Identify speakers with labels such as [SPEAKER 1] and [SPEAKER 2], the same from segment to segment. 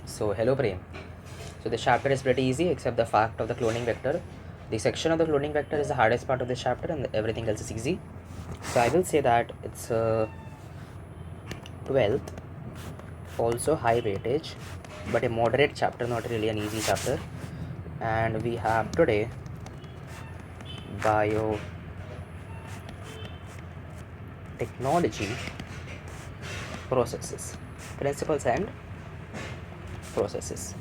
[SPEAKER 1] So hello Prem. So the chapter is pretty easy except the fact of the cloning vector. The section of the cloning vector is the hardest part of this chapter and everything else is easy. So I will say that it's 12th, also high weightage, but a moderate chapter, not really an easy chapter. And we have today biotechnology processes, principles and processes.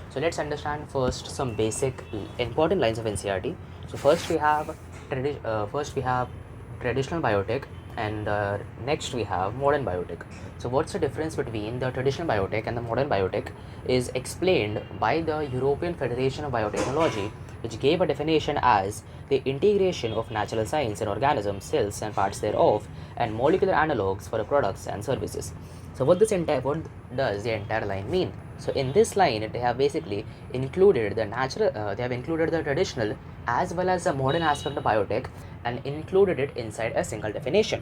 [SPEAKER 1] So let's understand first some basic important lines of NCRT. So first we have traditional biotech, and next we have modern biotech. So what's the difference between the traditional biotech and the modern biotech is explained by the European Federation of Biotechnology, which gave a definition as the integration of natural science in organisms, cells and parts thereof, and molecular analogues for products and services. So what does the entire line mean? So in this line, they have basically included the they have included the traditional as well as the modern aspect of biotech and included it inside a single definition.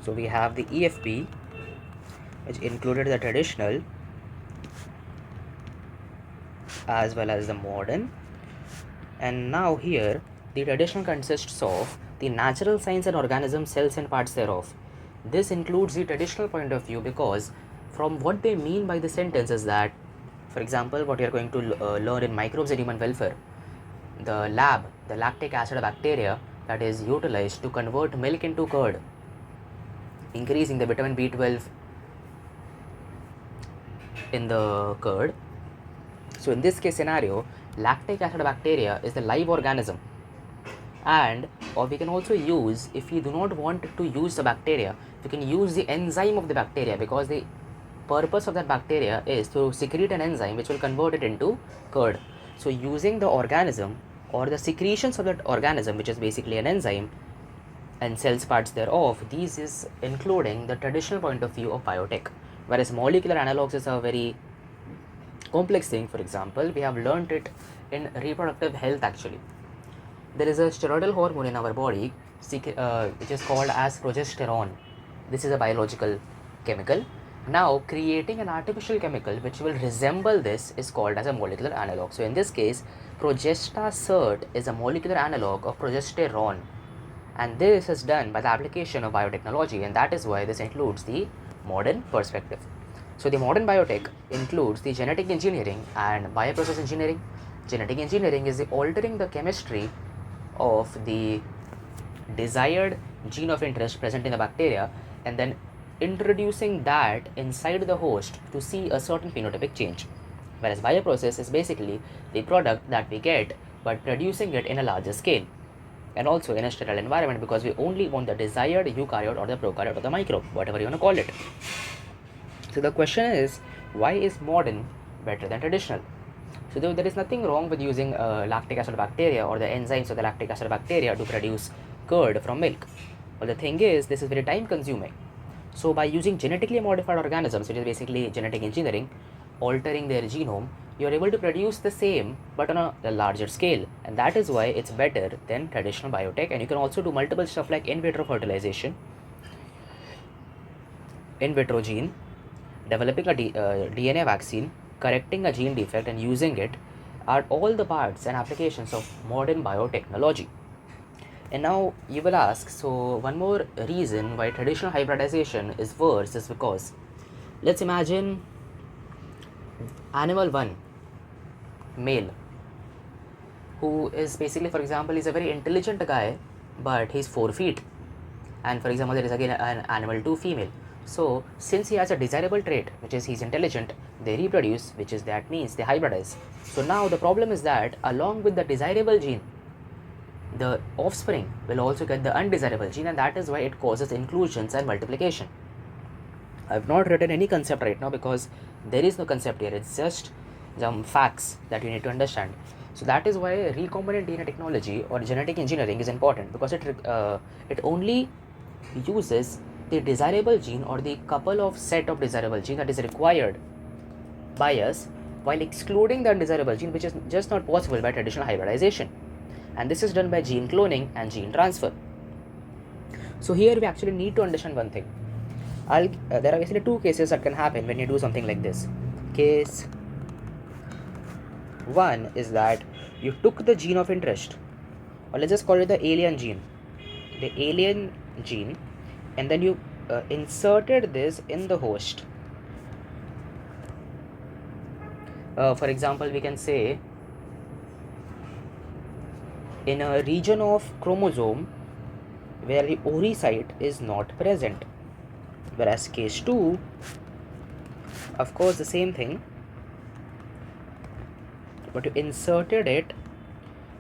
[SPEAKER 1] So we have the EFB, which included the traditional as well as the modern. And now here, the traditional consists of the natural science and organism, cells and parts thereof. This includes the traditional point of view because from what they mean by the sentence is that, for example, what you are going to learn in microbes and human welfare, the lactic acid bacteria that is utilized to convert milk into curd, increasing the vitamin B12 in the curd. So in this case scenario, lactic acid bacteria is the live organism, and or we can also use, if we do not want to use the bacteria, we can use the enzyme of the bacteria, because the purpose of that bacteria is to secrete an enzyme which will convert it into curd. So using the organism or the secretions of that organism, which is basically an enzyme, and cells parts thereof, these is including the traditional point of view of biotech. Whereas molecular analogues is a very complex thing. For example, we have learned it in reproductive health actually. There is a steroidal hormone in our body which is called as progesterone. This is a biological chemical. Now creating an artificial chemical which will resemble this is called as a molecular analog. So in this case, progestasert is a molecular analog of progesterone, and this is done by the application of biotechnology, and that is why this includes the modern perspective. So the modern biotech includes the genetic engineering and bioprocess engineering. Genetic engineering is the altering the chemistry of the desired gene of interest present in the bacteria and then introducing that inside the host to see a certain phenotypic change. Whereas bioprocess is basically the product that we get but producing it in a larger scale and also in a sterile environment, because we only want the desired eukaryote or the prokaryote or the microbe, whatever you want to call it. So the question is, why is modern better than traditional? So there is nothing wrong with using lactic acid bacteria or the enzymes of the lactic acid bacteria to produce curd from milk. But the thing is, this is very time consuming. So by using genetically modified organisms, which is basically genetic engineering, altering their genome, you are able to produce the same but on a larger scale, and that is why it's better than traditional biotech. And you can also do multiple stuff like in vitro fertilization, in vitro gene, developing a DNA vaccine, correcting a gene defect and using it are all the parts and applications of modern biotechnology. And now you will ask, so one more reason why traditional hybridization is worse is because, let's imagine animal 1, male, who is basically, for example, he's a very intelligent guy, but he's 4 feet. And for example, there is again an animal 2, female. So since he has a desirable trait, which is he's intelligent, they reproduce, which is that means they hybridize. So now the problem is that along with the desirable gene, the offspring will also get the undesirable gene, and that is why it causes inclusions and multiplication. I've not written any concept right now because there is no concept here. It's just some facts that you need to understand. So that is why recombinant DNA technology or genetic engineering is important, because it only uses the desirable gene or the couple of set of desirable gene that is required by us, while excluding the undesirable gene, which is just not possible by traditional hybridization. And this is done by gene cloning and gene transfer. So here we actually need to understand one thing. There are basically 2 cases that can happen when you do something like this. Case 1 is that you took the gene of interest, or let's just call it the alien gene, and then you inserted this in the host. For example, we can say in a region of chromosome where the ori site is not present. Whereas case 2, of course, the same thing, but you inserted it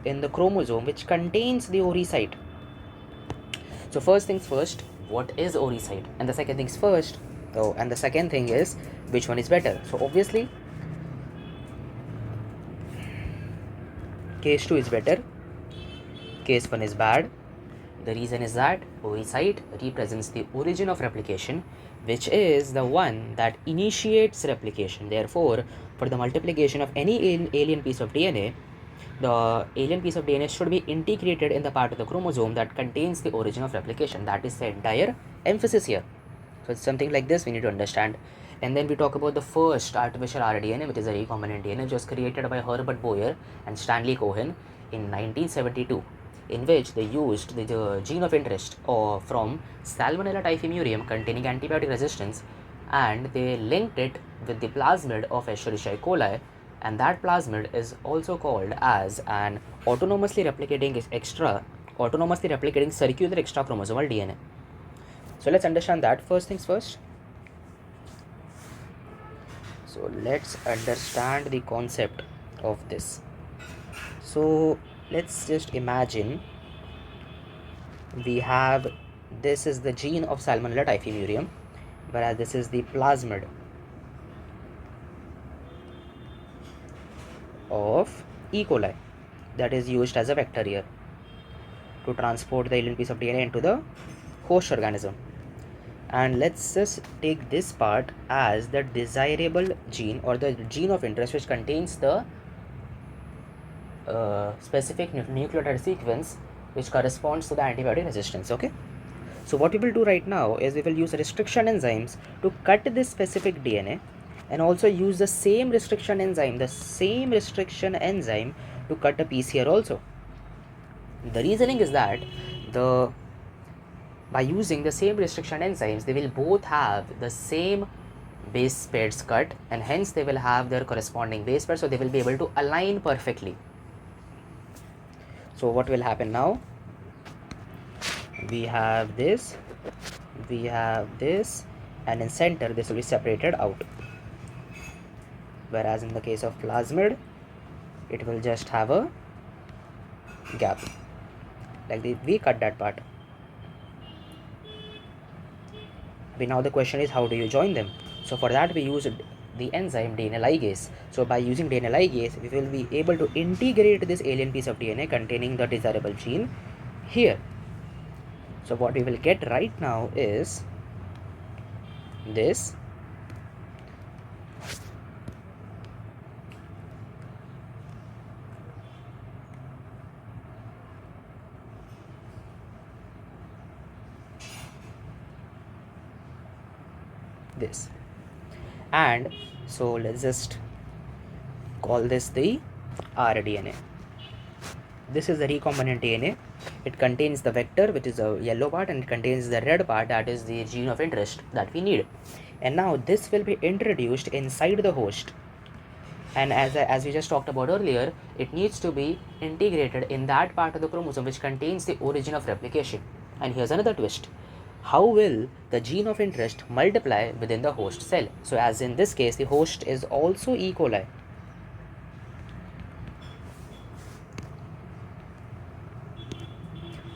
[SPEAKER 1] in the chromosome which contains the ori site. So first things first, what is ori site? And the second things first, and the second thing is which one is better. So obviously case 2 is better, case 1 is bad. The reason is that ori site represents the origin of replication, which is the one that initiates replication. Therefore, for the multiplication of any alien piece of DNA, the alien piece of DNA should be integrated in the part of the chromosome that contains the origin of replication. That is the entire emphasis here. So it's something like this we need to understand. And then we talk about the first artificial rDNA, which is a recombinant DNA, which was created by Herbert Boyer and Stanley Cohen in 1972, in which they used the gene of interest from Salmonella typhimurium containing antibiotic resistance, and they linked it with the plasmid of Escherichia coli, and that plasmid is also called as an autonomously replicating circular extrachromosomal DNA. So let's understand that first things first. So let's understand the concept of this. So let's just imagine we have, this is the gene of Salmonella typhimurium, whereas this is the plasmid of E. coli that is used as a vector here to transport the alien piece of DNA into the host organism. And let's just take this part as the desirable gene or the gene of interest, which contains the specific nucleotide sequence which corresponds to the antibiotic resistance. Okay, so what we will do right now is we will use restriction enzymes to cut this specific DNA, and also use the same restriction enzyme to cut a piece here also. The reasoning is that by using the same restriction enzymes, they will both have the same base pairs cut, and hence they will have their corresponding base pairs, so they will be able to align perfectly. So what will happen now? We have this, and in center this will be separated out. Whereas in the case of plasmid, it will just have a gap, like we cut that part. But now the question is, how do you join them? So for that we use the enzyme DNA ligase. So by using DNA ligase, we will be able to integrate this alien piece of DNA containing the desirable gene here. So what we will get right now is this. This. And so let's just call this the rDNA. This is the recombinant DNA. It contains the vector, which is the yellow part, and it contains the red part, that is the gene of interest that we need. And now this will be introduced inside the host, and as we just talked about earlier, it needs to be integrated in that part of the chromosome which contains the origin of replication. And here's another twist: how will the gene of interest multiply within the host cell? So as in this case, the host is also E. coli.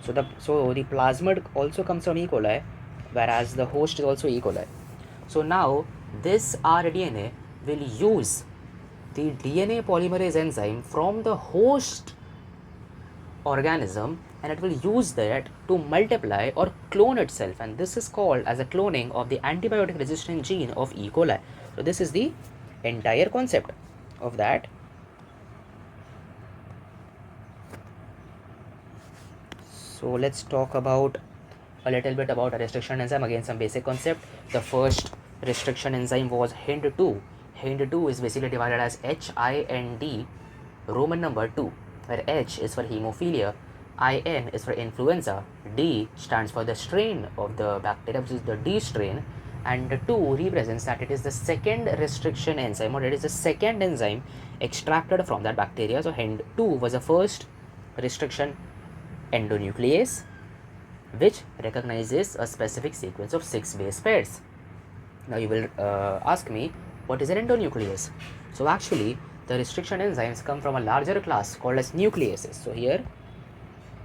[SPEAKER 1] So the plasmid also comes from E. coli, whereas the host is also E. coli. So now this rDNA will use the DNA polymerase enzyme from the host organism, and it will use that to multiply or clone itself, and this is called as a cloning of the antibiotic resistant gene of E. coli. So this is the entire concept of that. So let's talk about a little bit about a restriction enzyme. Again, some basic concept. The first restriction enzyme was HIND2. Hind 2 is basically divided as HIND, Roman number 2, where H is for hemophilia, IN is for influenza, D stands for the strain of the bacteria, which is the D strain, and the 2 represents that it is the second restriction enzyme, or it is the second enzyme extracted from that bacteria. So Hind 2 was the first restriction endonuclease, which recognizes a specific sequence of 6 base pairs. Now you will ask me, what is an endonuclease? So actually, the restriction enzymes come from a larger class called as nucleases. So here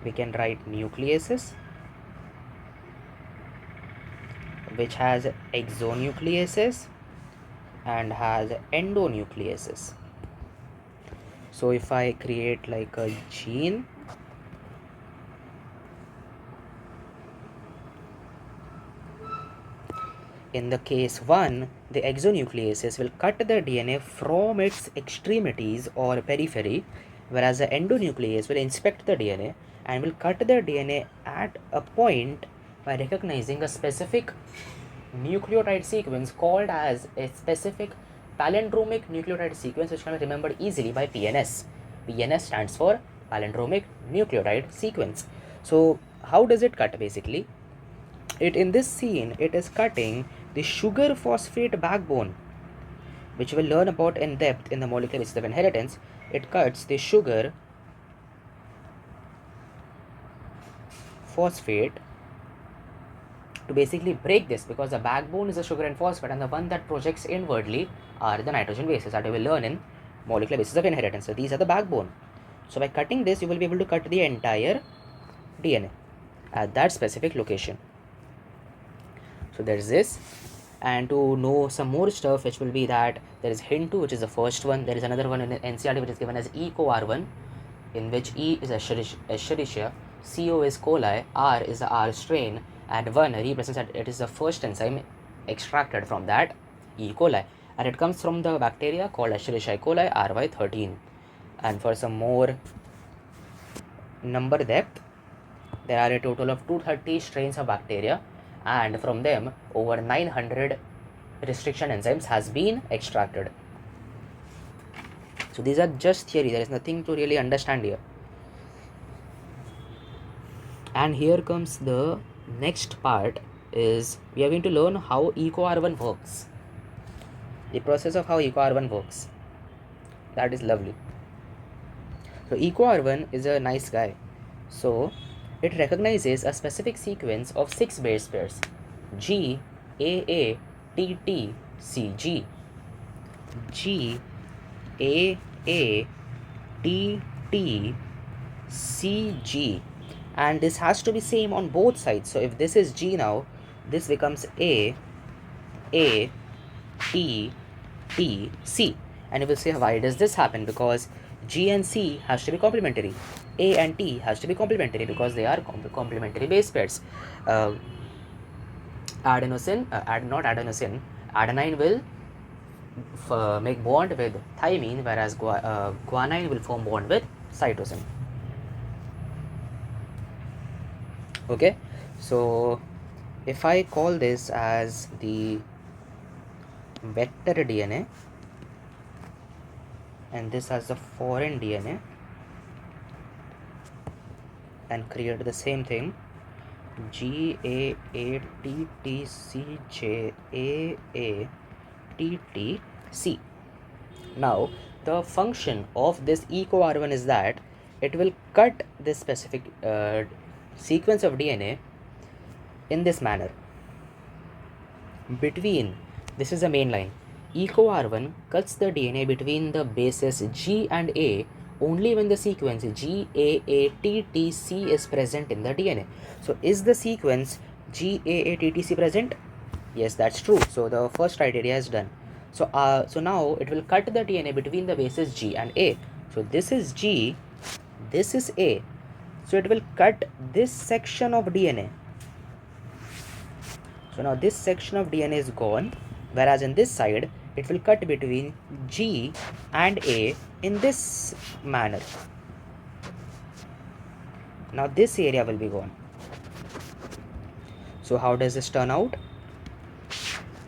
[SPEAKER 1] we can write nucleases, which has exonucleases and has endonucleases. So if I create like a gene, in the case 1, the exonucleases will cut the DNA from its extremities or periphery, whereas the endonuclease will inspect the DNA and will cut the DNA at a point by recognizing a specific nucleotide sequence called as a specific palindromic nucleotide sequence, which can be remembered easily by PNS. PNS stands for palindromic nucleotide sequence. So how does it cut? Basically, in this scene, it is cutting the sugar phosphate backbone, which we'll learn about in depth in the molecular basis of inheritance. It cuts the sugar phosphate to basically break this, because the backbone is the sugar and phosphate, and the one that projects inwardly are the nitrogen bases that we will learn in molecular basis of inheritance. So these are the backbone. So by cutting this, you will be able to cut the entire DNA at that specific location. So there is this. And to know some more stuff, which will be that there is Hind 2, which is the first one. There is another one in NCERT which is given as EcoR1, in which E is Escherichia, CO is coli, R is the R strain, and 1 represents that it is the first enzyme extracted from that E. coli, and it comes from the bacteria called Escherichia coli RY13. And for some more number depth, there are a total of 230 strains of bacteria, and from them over 900 restriction enzymes has been extracted. So these are just theory, there is nothing to really understand here. And here comes the next part, is we are going to learn how EcoR1 works, the process of how EcoR1 works. That is lovely. So EcoR1 is a nice guy. So it recognizes a specific sequence of 6 base pairs: G, A, T, T, C, G. G, A, T, T, C, G. And this has to be same on both sides. So if this is G now, this becomes A, T, T, C. And you will say, why does this happen? Because G and C has to be complementary. A and T has to be complementary because they are complementary base pairs. Adenine will make bond with thymine, whereas guanine will form bond with cytosine. Okay, so if I call this as the vector DNA and this as the foreign DNA, and create the same thing, G, A, T, T, C, J, A, T, T, C. Now the function of this EcoR1 is that it will cut this specific sequence of DNA in this manner between, this is the main line, EcoR1 cuts the DNA between the bases G and A only when the sequence G, A, T, T, C is present in the DNA. So is the sequence G, A, T, T, C present? Yes, that's true. So the first criteria is done. So now it will cut the DNA between the bases G and A. So this is G, this is A. So it will cut this section of DNA. So now this section of DNA is gone, whereas in this side it will cut between G and A in this manner. Now this area will be gone. So how does this turn out?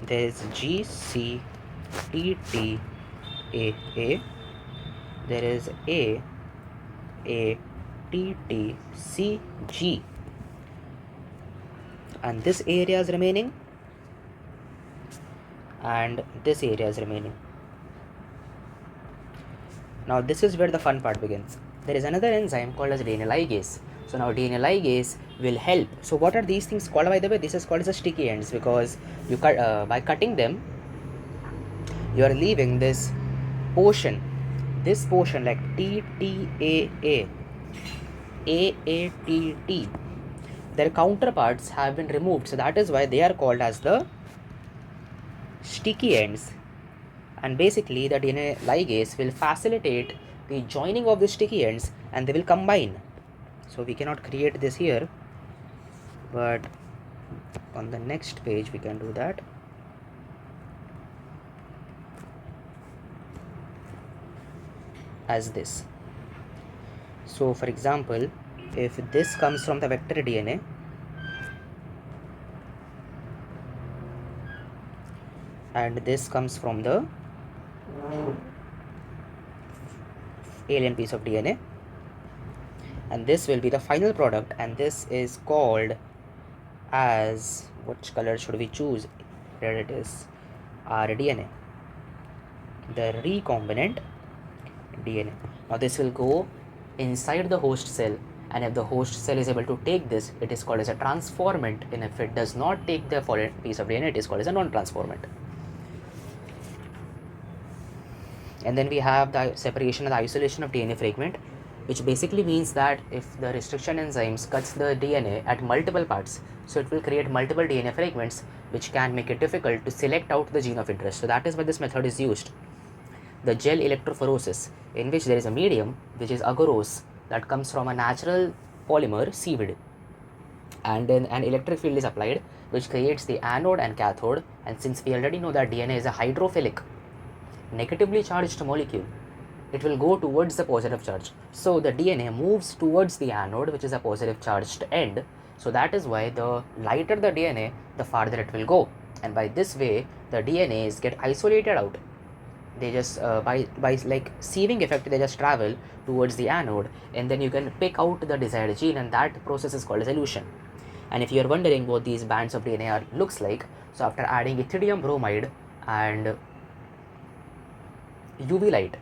[SPEAKER 1] There is G, C, T A A, there is A T T C G, and this area is remaining, and this area is remaining. Now this is where the fun part begins. There is another enzyme called as DNA ligase. So now DNA ligase will help. So what are these things called, by the way? This is called as a sticky ends, because you cut by cutting them, you are leaving this portion like T T A A A A T T. Their counterparts have been removed, so that is why they are called as the sticky ends. And basically the DNA ligase will facilitate the joining of the sticky ends and they will combine. So we cannot create this here, but on the next page we can do that. As this. So for example, if this comes from the vector DNA, and this comes from the alien piece of DNA, and this will be the final product, and this is called as, which color should we choose? Here it is, our DNA, the recombinant DNA. Now this will go inside the host cell, and if the host cell is able to take this, it is called as a transformant, and if it does not take the foreign piece of DNA, it is called as a non-transformant. And then we have the separation and the isolation of DNA fragment, which basically means that if the restriction enzymes cuts the DNA at multiple parts, so it will create multiple DNA fragments, which can make it difficult to select out the gene of interest. So that is why this method is used. The gel electrophoresis, in which there is a medium which is agarose that comes from a natural polymer seaweed, and then an electric field is applied which creates the anode and cathode. And since we already know that DNA is a hydrophilic negatively charged molecule, it will go towards the positive charge. So the DNA moves towards the anode, which is a positive charged end. So that is why the lighter the DNA, the farther it will go. And by this way, the DNAs get isolated out. They just by like sieving effect, they just travel towards the anode, and then you can pick out the desired gene, and that process is called as elution. And if you are wondering what these bands of DNA looks like, so after adding ethidium bromide and UV light,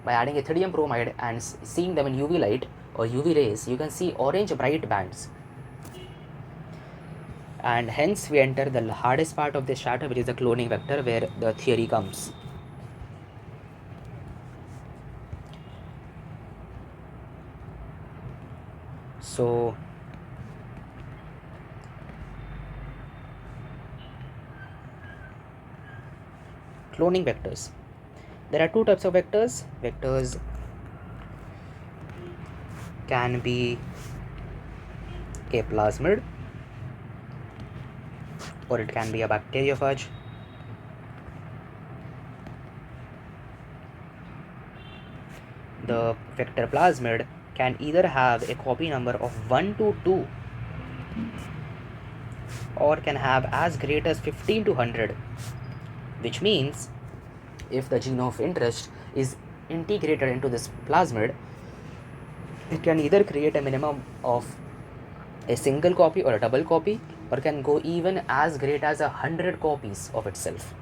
[SPEAKER 1] by adding ethidium bromide and seeing them in UV light or UV rays, you can see orange bright bands. And hence we enter the hardest part of this chapter, which is the cloning vector, where the theory comes. So cloning vectors. There are two types of vectors. Vectors can be a plasmid, or it can be a bacteriophage. The vector plasmid can either have a copy number of 1 to 2, or can have as great as 15 to 100, which means if the gene of interest is integrated into this plasmid, it can either create a minimum of a single copy or a double copy, or can go even as great as 100 copies of itself.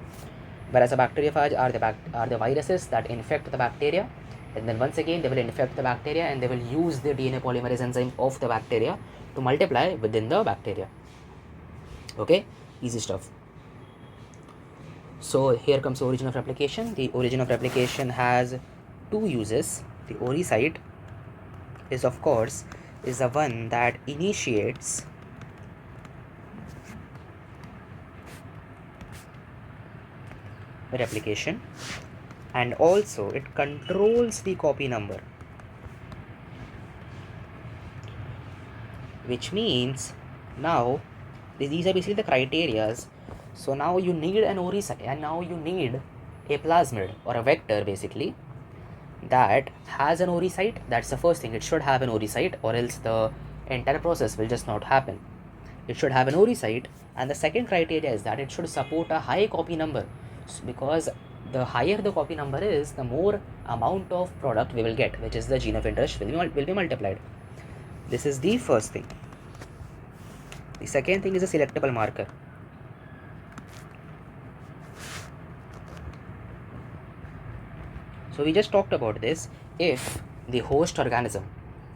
[SPEAKER 1] Whereas a bacteriophage are the viruses that infect the bacteria, and then once again they will infect the bacteria, and they will use the DNA polymerase enzyme of the bacteria to multiply within the bacteria. Okay, easy stuff. So here comes the origin of replication. The origin of replication has two uses. The oocyte is, of course, is the one that initiates replication, and also it controls the copy number, which means now these are basically the criterias. So now you need an oocyte, and now you need a plasmid or a vector basically that has an oocyte. That's the first thing. It should have an oocyte, or else the entire process will just not happen. It should have an oocyte, and the second criteria is that it should support a high copy number, because the higher the copy number is, the more amount of product we will get, which is the gene of interest will be multiplied. This is the first thing. The second thing is a selectable marker. So we just talked about this. If the host organism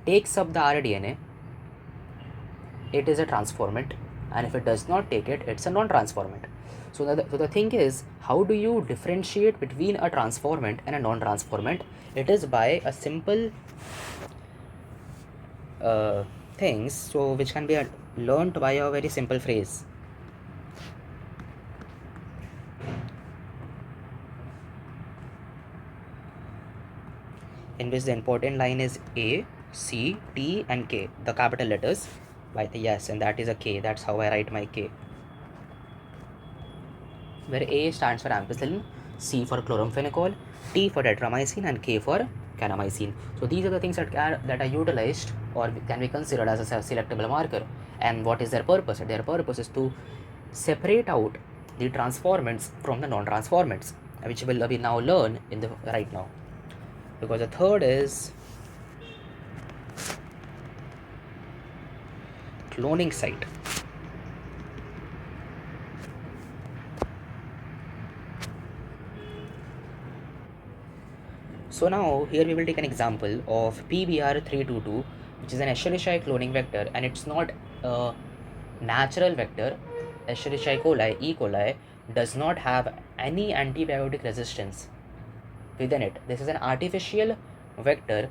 [SPEAKER 1] takes up the rDNA, it is a transformant, and if it does not take it, it's a non-transformant. So the thing is, how do you differentiate between a transformant and a non-transformant? It is by a simple things, so which can be learned by a very simple phrase. In which the important line is A, C, T and K, the capital letters. Yes, and that is a K. That's how I write my K. Where A stands for ampicillin, C for chloramphenicol, T for tetramycin and K for kanamycin. So these are the things that are utilized or can be considered as a selectable marker. And what is their purpose? Their purpose is to separate out the transformants from the non-transformants, which we now learn in the right now. Because the third is cloning site. So now here we will take an example of PBR322, which is an Escherichia cloning vector, and it's not a natural vector. Escherichia coli, E. coli, does not have any antibiotic resistance within it. This is an artificial vector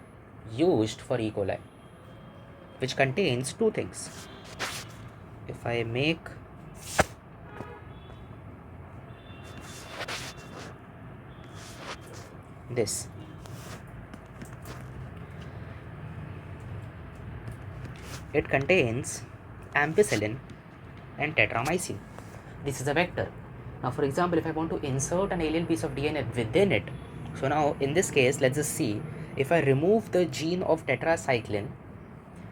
[SPEAKER 1] used for E. coli, which contains two things. If I make this, it contains ampicillin and tetramycin. This is a vector. Now for example, if I want to insert an alien piece of DNA within it, so now in this case, let's just see, if I remove the gene of tetracycline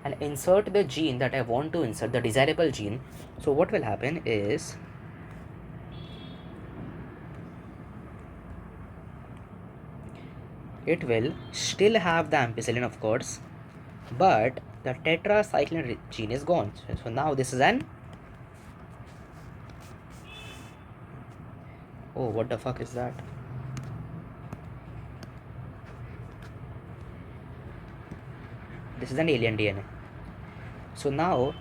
[SPEAKER 1] and insert the gene that I want to insert, the desirable gene, so what will happen is, it will still have the ampicillin, of course, but the tetracycline gene is gone. So now this is an, oh, what the fuck is that? This is an alien DNA. So now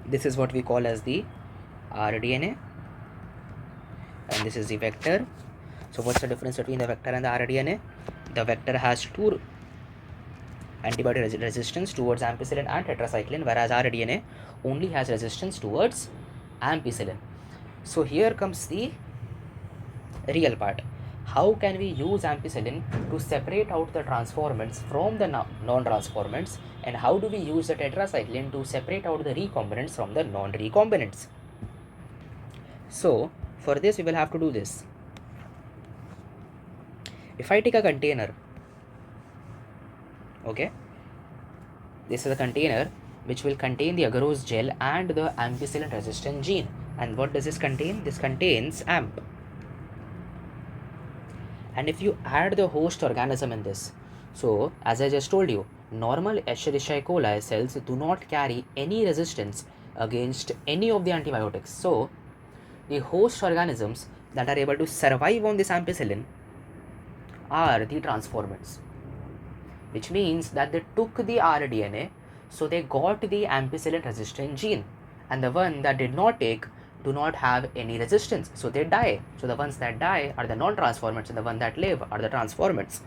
[SPEAKER 1] this is what we call as the rDNA, and this is the vector. So what's the difference between the vector and the rDNA? The vector has two antibiotic resistance towards ampicillin and tetracycline, whereas rDNA only has resistance towards ampicillin. So here comes the real part. How can we use ampicillin to separate out the transformants from the non-transformants, and how do we use the tetracycline to separate out the recombinants from the non-recombinants? So for this we will have to do this. If I take a container, okay, this is a container which will contain the agarose gel and the ampicillin resistant gene. And what does this contain? This contains AMP. And if you add the host organism in this, so as I just told you, normal Escherichia coli cells do not carry any resistance against any of the antibiotics. So the host organisms that are able to survive on this ampicillin are the transformants, which means that they took the rDNA, so they got the ampicillin resistant gene, and the one that did not take do not have any resistance, so they die. So the ones that die are the non-transformants, and the ones that live are the transformants.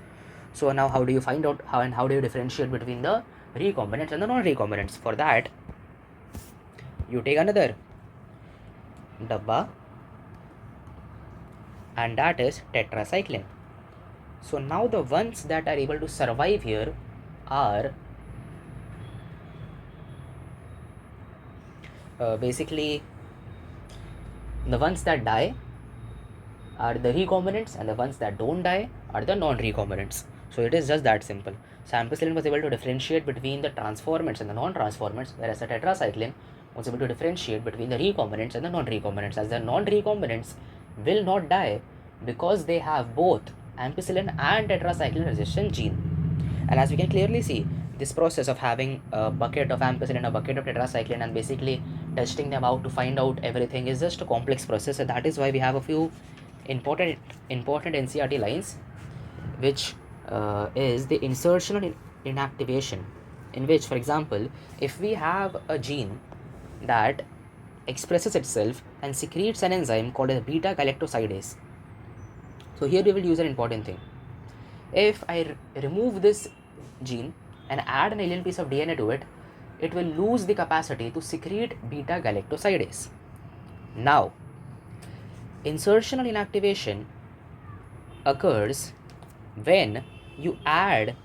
[SPEAKER 1] So now how do you find out how do you differentiate between the recombinants and the non-recombinants? For that, you take another dabba, and that is tetracycline. So now the ones that are able to survive here are basically the ones that die are the recombinants, and the ones that don't die are the non-recombinants. So it is just that simple. So ampicillin was able to differentiate between the transformants and the non-transformants, whereas the tetracycline was able to differentiate between the recombinants and the non-recombinants, as the non-recombinants will not die because they have both ampicillin and tetracycline resistant gene. And as we can clearly see, this process of having a bucket of ampicillin, a bucket of tetracycline, and basically testing them out to find out everything is just a complex process. And that is why we have a few important NCRT lines, which is the insertional inactivation, in which, for example, if we have a gene that expresses itself and secretes an enzyme called as beta galactosidase. So here we will use an important thing. If I remove this gene and add an alien piece of DNA to it, it will lose the capacity to secrete beta galactosidase. Now, insertional inactivation occurs when you add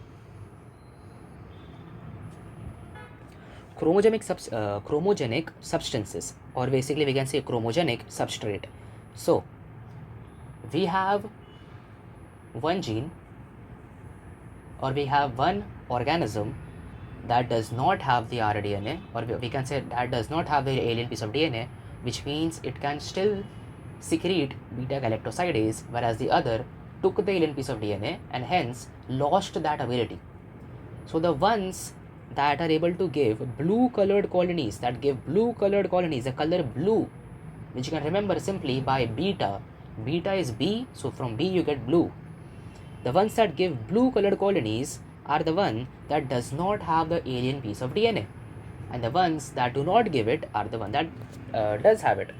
[SPEAKER 1] chromogenic substances, or basically we can say chromogenic substrate. So we have one gene, or we have one organism that does not have the rDNA, or we can say that does not have the alien piece of DNA, which means it can still secrete beta galactosidase, whereas the other took the alien piece of DNA and hence lost that ability. So the ones that are able to give blue colored colonies, the color blue, which you can remember simply by beta. Beta is B, so from B you get blue. The ones that give blue colored colonies are the one that does not have the alien piece of DNA, and the ones that do not give it are the one that does have it.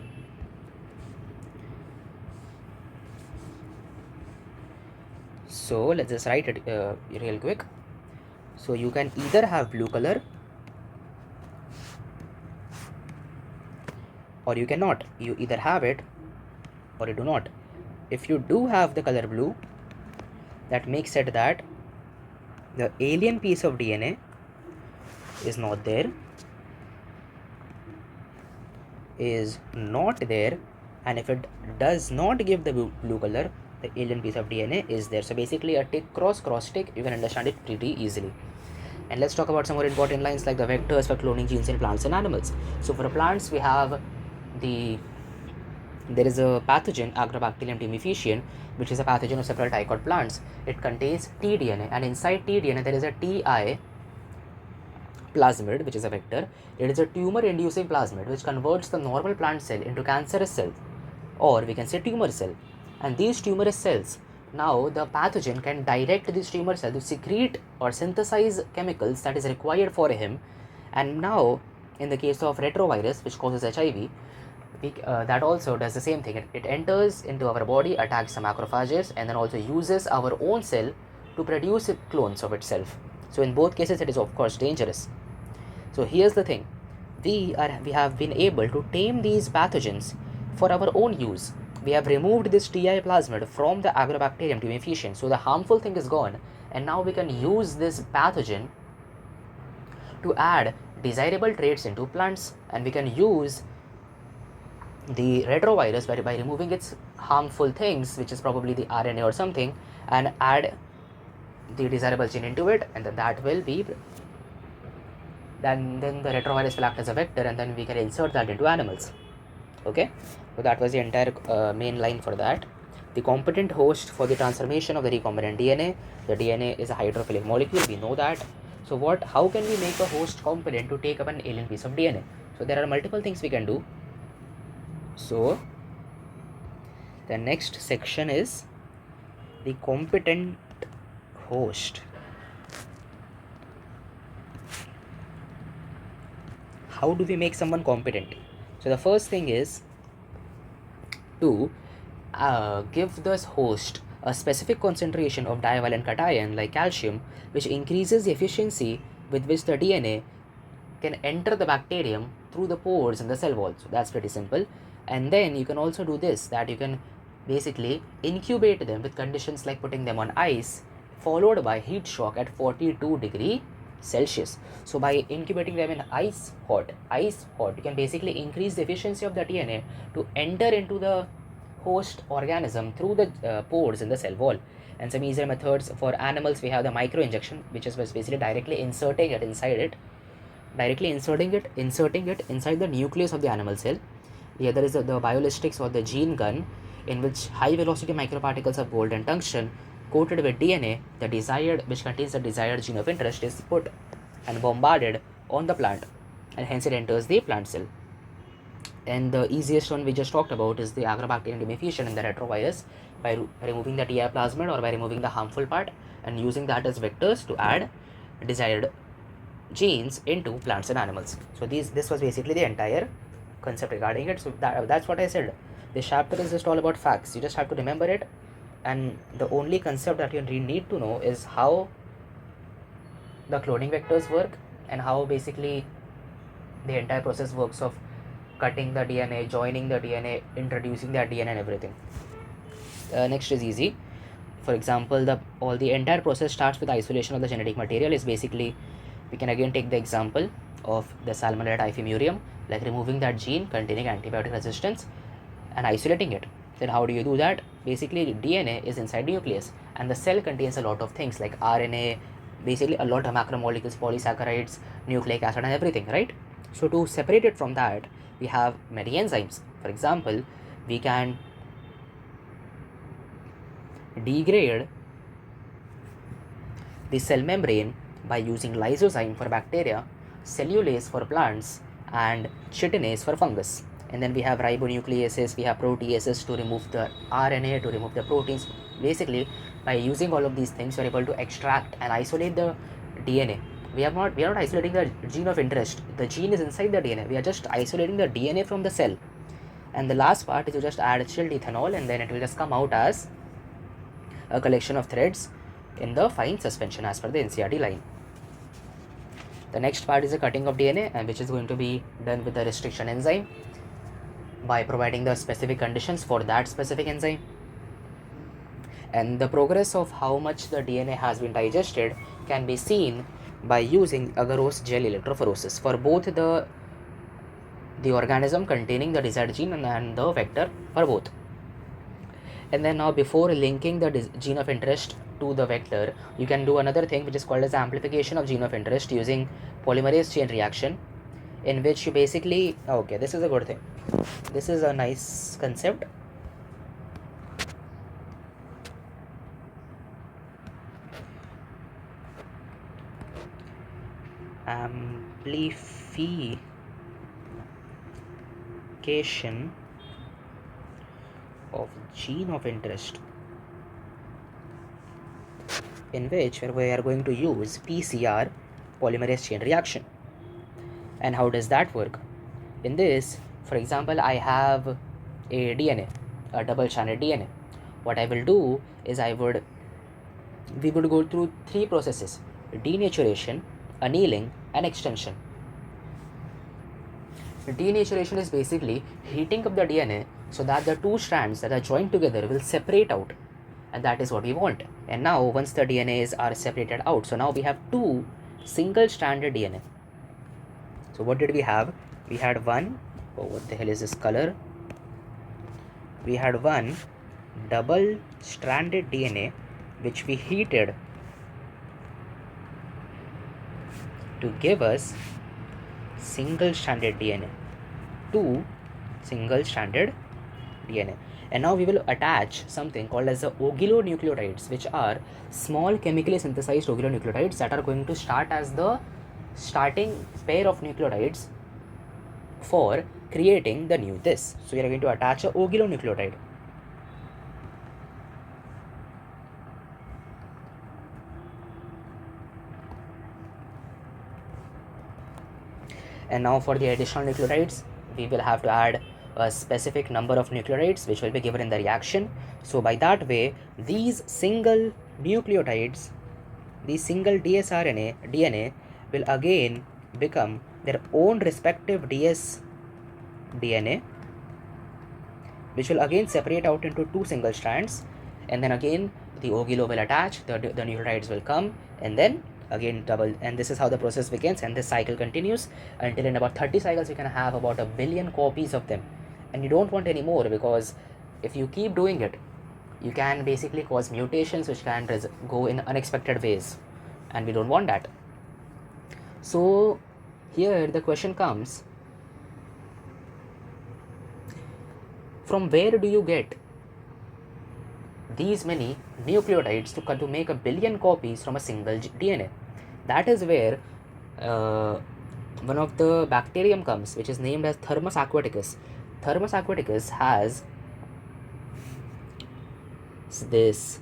[SPEAKER 1] So let's just write it real quick. So you can either have blue color or you cannot. You either have it or you do not. If you do have the color blue, that makes it that the alien piece of DNA is not there, and if it does not give the blue color, the alien piece of DNA is there. So basically a tick, cross tick, you can understand it pretty easily. And let's talk about some more important lines like the vectors for cloning genes in plants and animals. So for plants, we have there is a pathogen, Agrobacterium tumefaciens, which is a pathogen of several dicot plants. It contains tDNA, and inside tDNA there is a Ti plasmid, which is a vector. It is a tumor-inducing plasmid which converts the normal plant cell into cancerous cell, or we can say tumor cell. And these tumorous cells, now the pathogen can direct this tumor cell to secrete or synthesize chemicals that is required for him. And now in the case of retrovirus, which causes HIV, that also does the same thing. It enters into our body, attacks the macrophages, and then also uses our own cell to produce clones of itself. So in both cases it is of course dangerous. So here's the thing, we have been able to tame these pathogens for our own use. We have removed this Ti plasmid from the Agrobacterium tumefaciens, so the harmful thing is gone, and now we can use this pathogen to add desirable traits into plants, and we can use the retrovirus by removing its harmful things, which is probably the RNA or something, and add the desirable gene into it, and then that will be then the retrovirus will act as a vector, and then we can insert that into animals. Okay, so that was the entire main line for that. The competent host for the transformation of the recombinant DNA. The DNA is a hydrophilic molecule, we know that. So how can we make a host competent to take up an alien piece of DNA? So there are multiple things we can do. So the next section is the competent host. How do we make someone competent? So the first thing is to give this host a specific concentration of divalent cation like calcium, which increases the efficiency with which the DNA can enter the bacterium through the pores in the cell wall. So that's pretty simple. And then you can also do this, that you can basically incubate them with conditions like putting them on ice, followed by heat shock at 42 degrees Celsius. So by incubating them in ice hot, you can basically increase the efficiency of the DNA to enter into the host organism through the pores in the cell wall. And some easier methods for animals, we have the micro injection, which is basically directly inserting it inside it, inserting it inside the nucleus of the animal cell. The other is the biolistics or the gene gun, in which high velocity microparticles of gold and tungsten coated with DNA, which contains the desired gene of interest, is put and bombarded on the plant, and hence it enters the plant cell. And the easiest one we just talked about is the agrobacterial dimifusion in the retrovirus, by removing the TI plasmid or by removing the harmful part and using that as vectors to add desired genes into plants and animals. So this was basically the entire concept regarding it. So that's what I said. This chapter is just all about facts. You just have to remember it, and the only concept that you need to know is how the cloning vectors work and how basically the entire process works of cutting the DNA, joining the DNA, introducing that DNA and everything. Next is easy. For example, the entire process starts with isolation of the genetic material. Is basically, we can again take the example of the Salmonella typhimurium, like removing that gene containing antibiotic resistance and isolating it. Then how do you do that? Basically, DNA is inside the nucleus, and the cell contains a lot of things like RNA, basically a lot of macromolecules, polysaccharides, nucleic acid, and everything, right? So to separate it from that, we have many enzymes. For example, we can degrade the cell membrane by using lysozyme for bacteria, cellulase for plants, and chitinase for fungus. And then we have ribonucleases, we have proteases to remove the RNA, to remove the proteins. Basically, by using all of these things, we are able to extract and isolate the DNA. We are not isolating the gene of interest. The gene is inside the DNA. We are just isolating the DNA from the cell. And the last part is you just add chilled ethanol, and then it will just come out as a collection of threads in the fine suspension as per the NCERT line. The next part is the cutting of DNA, and which is going to be done with the restriction enzyme by providing the specific conditions for that specific enzyme. And the progress of how much the DNA has been digested can be seen by using agarose gel electrophoresis for both the organism containing the desired gene and the vector for both. And then now, before linking the gene of interest to the vector, you can do another thing which is called as amplification of gene of interest using polymerase chain reaction, in which you basically, okay, this is a good thing. This is a nice concept. Amplification of gene of interest, in which we are going to use PCR, polymerase chain reaction. And how does that work? In this, for example, I have a DNA, a double-stranded DNA. What I will do is we would go through three processes: denaturation, annealing, and extension. Denaturation is basically heating up the DNA so that the two strands that are joined together will separate out, and that is what we want. And now, once the DNAs are separated out, so now we have two single-stranded DNA. So what did we have? We had one, oh, what the hell is this color? We had one double-stranded DNA which we heated to give us single-stranded DNA. Two single-stranded DNA. And now we will attach something called as the oligonucleotides, which are small chemically synthesized oligonucleotides that are going to start as the starting pair of nucleotides for creating the new this. So we are going to attach a oligonucleotide. And now for the additional nucleotides, we will have to add a specific number of nucleotides which will be given in the reaction. So by that way, these single nucleotides, the single DNA will again become their own respective DNA, which will again separate out into two single strands, and then again the ogilo will attach, the nucleotides will come, and then again double, and this is how the process begins, and this cycle continues until in about 30 cycles we can have about 1 billion copies of them. And you don't want any more, because if you keep doing it, you can basically cause mutations which can go in unexpected ways, and we don't want that. So here the question comes, from where do you get these many nucleotides to make a billion copies from a single DNA. That is where one of the bacterium comes, which is named as Thermus aquaticus. Thermus aquaticus has this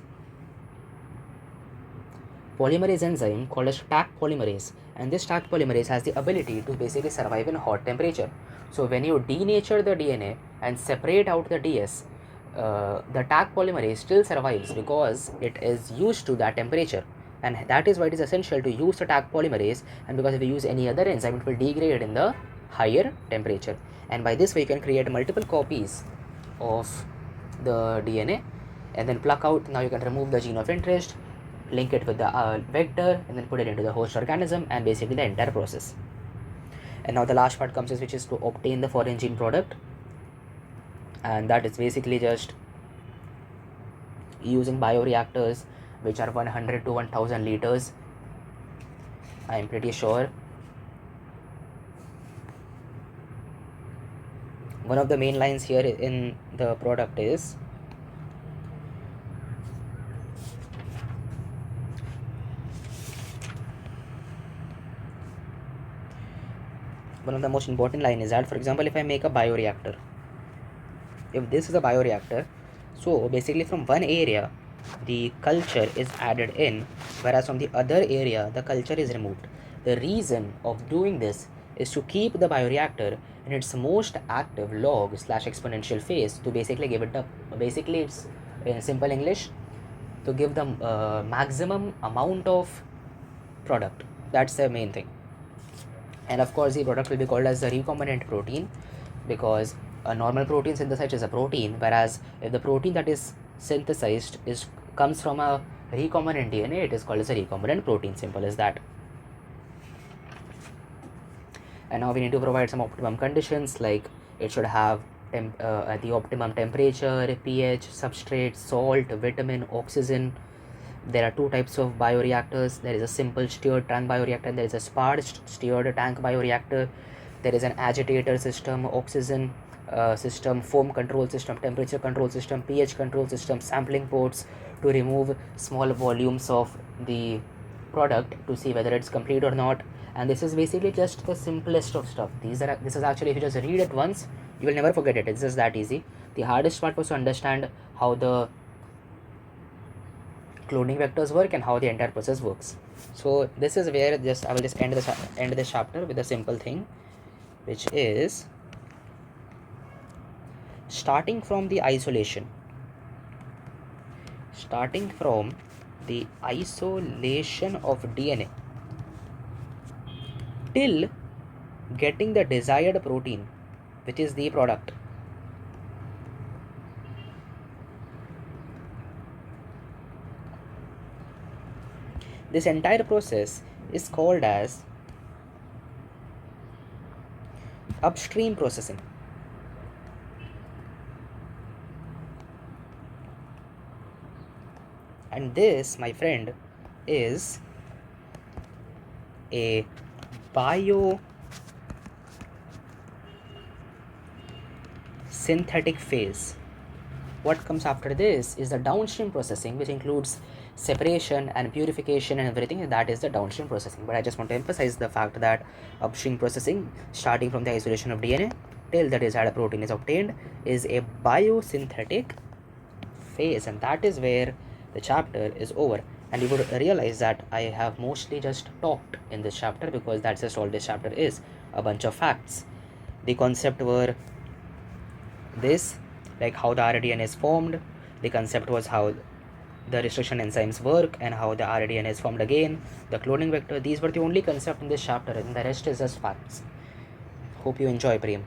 [SPEAKER 1] polymerase enzyme called as Taq polymerase, and this Taq polymerase has the ability to basically survive in hot temperature. So when you denature the DNA and separate out the DS, the Taq polymerase still survives because it is used to that temperature, and that is why it is essential to use the Taq polymerase. And because if you use any other enzyme, it will degrade in the higher temperature, and by this way you can create multiple copies of the DNA and then pluck out. Now you can remove the gene of interest, link it with the vector, and then put it into the host organism, and basically the entire process. And now the last part comes, which is to obtain the foreign gene product, and that is basically just using bioreactors which are 100 to 1000 liters. I am pretty sure one of the main lines here in the product is one of the most important line is that, for example, if I make a bioreactor, if this is a bioreactor, so basically from one area the culture is added in, whereas from the other area the culture is removed. The reason of doing this is to keep the bioreactor in its most active log slash exponential phase, to basically give it the, basically it's in simple English, to give the maximum amount of product. That's the main thing. And of course the product will be called as the recombinant protein, because a normal protein synthesized is a protein, whereas if the protein that is synthesized comes from a recombinant DNA, it is called as a recombinant protein. Simple as that. And now we need to provide some optimum conditions, like it should have the optimum temperature, pH, substrate, salt, vitamin, oxygen. There are two types of bioreactors. There is a simple stirred tank bioreactor, and there is a sparged stirred tank bioreactor. There is an agitator system, oxygen system, foam control system, temperature control system, pH control system, sampling ports to remove small volumes of the product to see whether it's complete or not. And this is basically just the simplest of stuff. This is actually, if you just read it once, you will never forget it. It's just that easy. The hardest part was to understand how the cloning vectors work and how the entire process works. So this is where I will just end this chapter with a simple thing, which is starting from the isolation of DNA till getting the desired protein, which is the product. This entire process is called as upstream processing. And this, my friend, is a biosynthetic phase. What comes after this is the downstream processing, which includes separation and purification and everything, and that is the downstream processing. But I just want to emphasize the fact that upstream processing, starting from the isolation of DNA till the desired protein is obtained, is a biosynthetic phase, and that is where the chapter is over. And you would realize that I have mostly just talked in this chapter, because that's just all this chapter is, a bunch of facts. The concept were this, like how the RDNA is formed. The concept was how the restriction enzymes work and how the RDNA is formed again, the cloning vector. These were the only concept in this chapter, and the rest is just facts. Hope you enjoy, Prem.